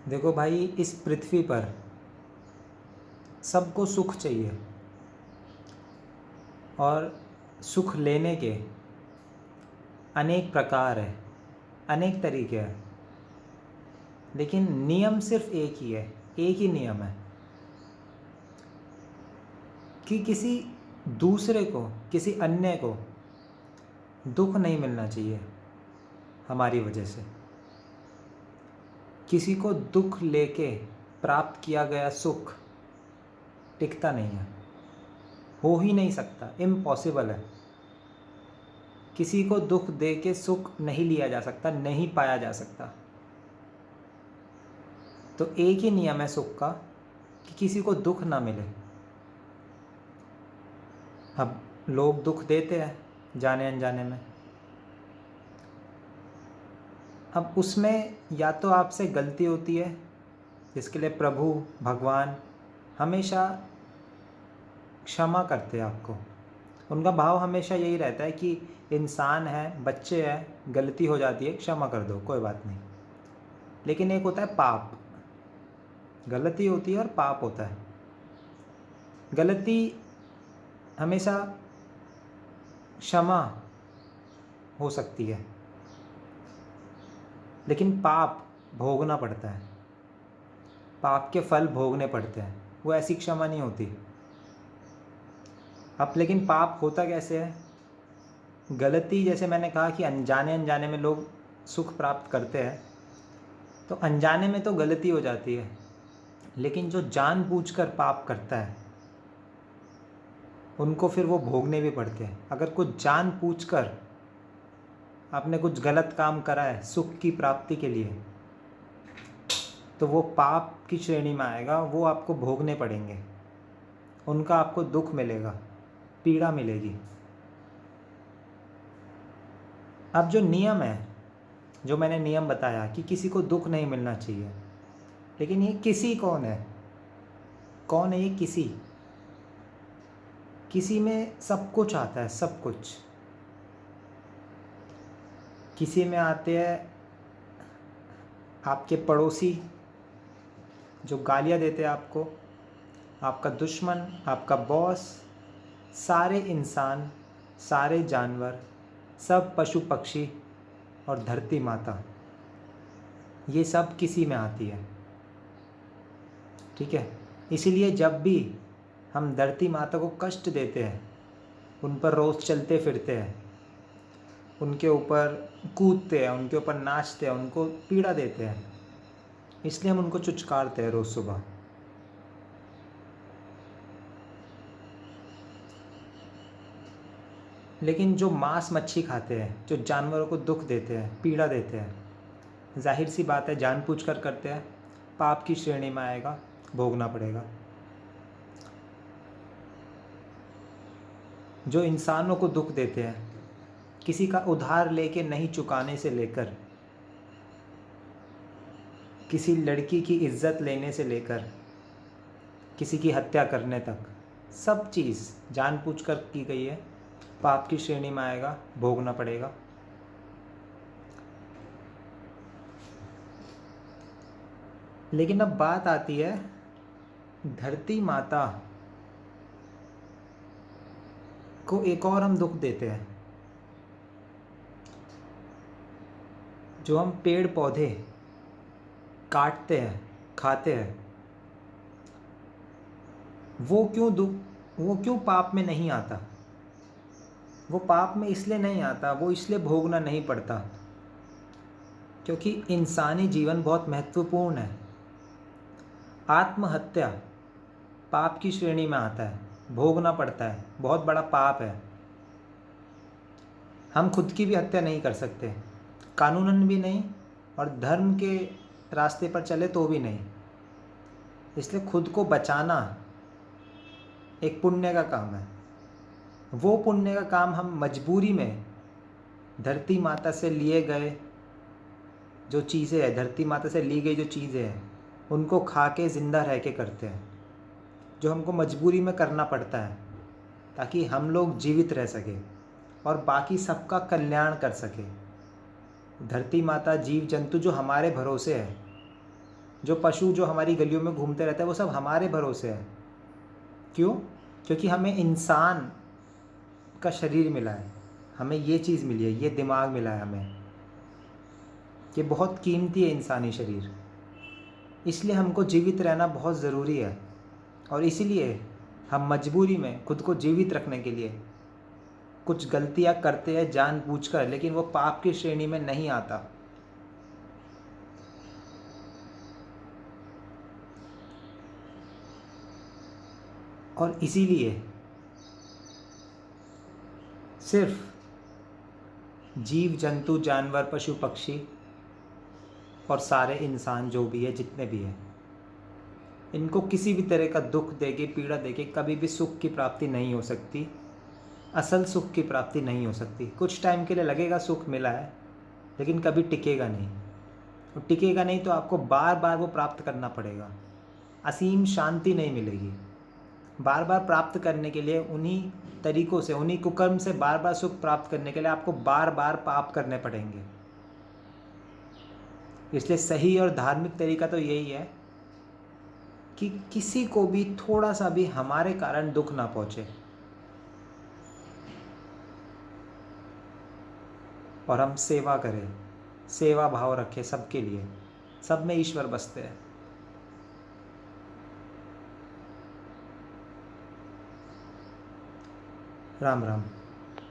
देखो भाई, इस पृथ्वी पर सबको सुख चाहिए और सुख लेने के अनेक प्रकार है, अनेक तरीके हैं। लेकिन नियम सिर्फ एक ही है, एक ही नियम है कि किसी दूसरे को, किसी अन्य को दुख नहीं मिलना चाहिए हमारी वजह से। किसी को दुख लेके प्राप्त किया गया सुख टिकता नहीं है, हो ही नहीं सकता, इम्पॉसिबल है। किसी को दुख दे के सुख नहीं लिया जा सकता, नहीं पाया जा सकता। तो एक ही नियम है सुख का कि किसी को दुख ना मिले। अब लोग दुख देते हैं जाने अनजाने में। अब उसमें या तो आपसे गलती होती है, जिसके लिए प्रभु भगवान हमेशा क्षमा करते हैं आपको। उनका भाव हमेशा यही रहता है कि इंसान है, बच्चे हैं, गलती हो जाती है, क्षमा कर दो, कोई बात नहीं। लेकिन एक होता है पाप, गलती होती है और पाप होता है। गलती हमेशा क्षमा हो सकती है, लेकिन पाप भोगना पड़ता है, पाप के फल भोगने पड़ते हैं, वो ऐसी क्षमा नहीं होती। अब लेकिन पाप होता कैसे है? गलती, जैसे मैंने कहा कि अनजाने अनजाने में लोग सुख प्राप्त करते हैं, तो अनजाने में तो गलती हो जाती है, लेकिन जो जानबूझकर पाप करता है उनको फिर वो भोगने भी पड़ते हैं। अगर कुछ जानबूझकर आपने कुछ गलत काम करा है सुख की प्राप्ति के लिए, तो वो पाप की श्रेणी में आएगा, वो आपको भोगने पड़ेंगे, उनका आपको दुख मिलेगा, पीड़ा मिलेगी। अब जो नियम है, जो मैंने नियम बताया कि किसी को दुख नहीं मिलना चाहिए, लेकिन ये किसी कौन है? कौन है ये किसी? किसी में सब कुछ आता है, सब कुछ। किसी में आते हैं आपके पड़ोसी जो गालियाँ देते हैं आपको, आपका दुश्मन, आपका बॉस, सारे इंसान, सारे जानवर, सब पशु पक्षी और धरती माता, ये सब किसी में आती है। ठीक है, इसीलिए जब भी हम धरती माता को कष्ट देते हैं, उन पर रोज़ चलते फिरते हैं, उनके ऊपर कूदते हैं, उनके ऊपर नाचते हैं, उनको पीड़ा देते हैं, इसलिए हम उनको चुचकारते हैं रोज़ सुबह। लेकिन जो मांस मच्छी खाते हैं, जो जानवरों को दुख देते हैं, पीड़ा देते हैं, जाहिर सी बात है जानबूझकर करते हैं, पाप की श्रेणी में आएगा, भोगना पड़ेगा। जो इंसानों को दुख देते हैं, किसी का उधार लेके नहीं चुकाने से लेकर, किसी लड़की की इज्जत लेने से लेकर किसी की हत्या करने तक, सब चीज़ जानबूझकर की गई है, पाप की श्रेणी में आएगा, भोगना पड़ेगा। लेकिन अब बात आती है धरती माता को एक और हम दुख देते हैं। जो हम पेड़ पौधे काटते हैं, खाते हैं, वो क्यों पाप में नहीं आता? वो पाप में इसलिए नहीं आता, वो इसलिए भोगना नहीं पड़ता क्योंकि इंसानी जीवन बहुत महत्वपूर्ण है। आत्महत्या पाप की श्रेणी में आता है, भोगना पड़ता है, बहुत बड़ा पाप है। हम खुद की भी हत्या नहीं कर सकते, कानूनन भी नहीं, और धर्म के रास्ते पर चले तो भी नहीं। इसलिए खुद को बचाना एक पुण्य का काम है। वो पुण्य का काम हम मजबूरी में धरती माता से लिए गए जो चीज़ें हैं, धरती माता से ली गई जो चीज़ें हैं, उनको खा के ज़िंदा रह के करते हैं, जो हमको मजबूरी में करना पड़ता है ताकि हम लोग जीवित रह सकें और बाकी सबका कल्याण कर सके। धरती माता, जीव जंतु जो हमारे भरोसे है, जो पशु जो हमारी गलियों में घूमते रहते हैं वो सब हमारे भरोसे है। क्यों? क्योंकि हमें इंसान का शरीर मिला है, हमें ये चीज़ मिली है, ये दिमाग मिला है हमें, ये बहुत कीमती है इंसानी शरीर। इसलिए हमको जीवित रहना बहुत ज़रूरी है, और इसीलिए हम मजबूरी में खुद को जीवित रखने के लिए कुछ गलतियाँ करते हैं जानबूझकर, लेकिन वो पाप की श्रेणी में नहीं आता। और इसीलिए सिर्फ जीव जंतु जानवर पशु पक्षी और सारे इंसान जो भी है जितने भी हैं, इनको किसी भी तरह का दुख देके पीड़ा देके कभी भी सुख की प्राप्ति नहीं हो सकती, असल सुख की प्राप्ति नहीं हो सकती। कुछ टाइम के लिए लगेगा सुख मिला है, लेकिन कभी टिकेगा नहीं। और टिकेगा नहीं तो आपको बार बार वो प्राप्त करना पड़ेगा, असीम शांति नहीं मिलेगी। बार बार प्राप्त करने के लिए उन्हीं तरीकों से, उन्हीं कुकर्म से बार बार सुख प्राप्त करने के लिए आपको बार बार पाप करने पड़ेंगे। इसलिए सही और धार्मिक तरीका तो यही है कि किसी को भी थोड़ा सा भी हमारे कारण दुख ना पहुंचे, और हम सेवा करें, सेवा भाव रखें सबके लिए। सब में ईश्वर बसते हैं। राम राम।